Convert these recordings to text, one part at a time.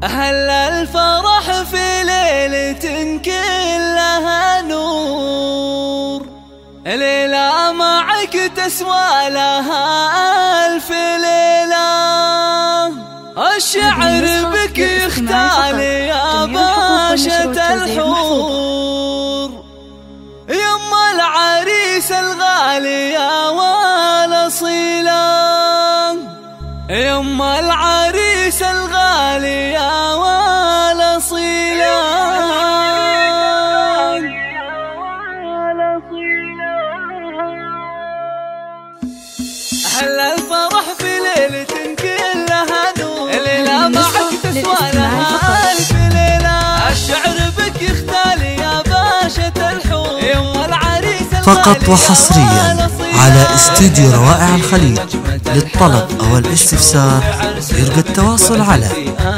أهل الفرح في ليلة كلها نور، ليلة معك تسوى لها ألف ليلة. الشعر بك يختال يا باشا الحور، يما العريس الغالي يا والأصيلة، يما العريس الغالي يا والأصيلة. أهل الفرح في ليلة كلها نور، ليلة معك تسوى لها ألف ليلة. الشعر بك يختال يا باشا الحور، يما العريس فقط وحصريا على استوديو روائع الخليج. للطلب أو الاستفسار يرجى التواصل على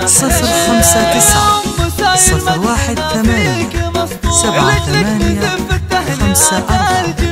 059 018 78 5854.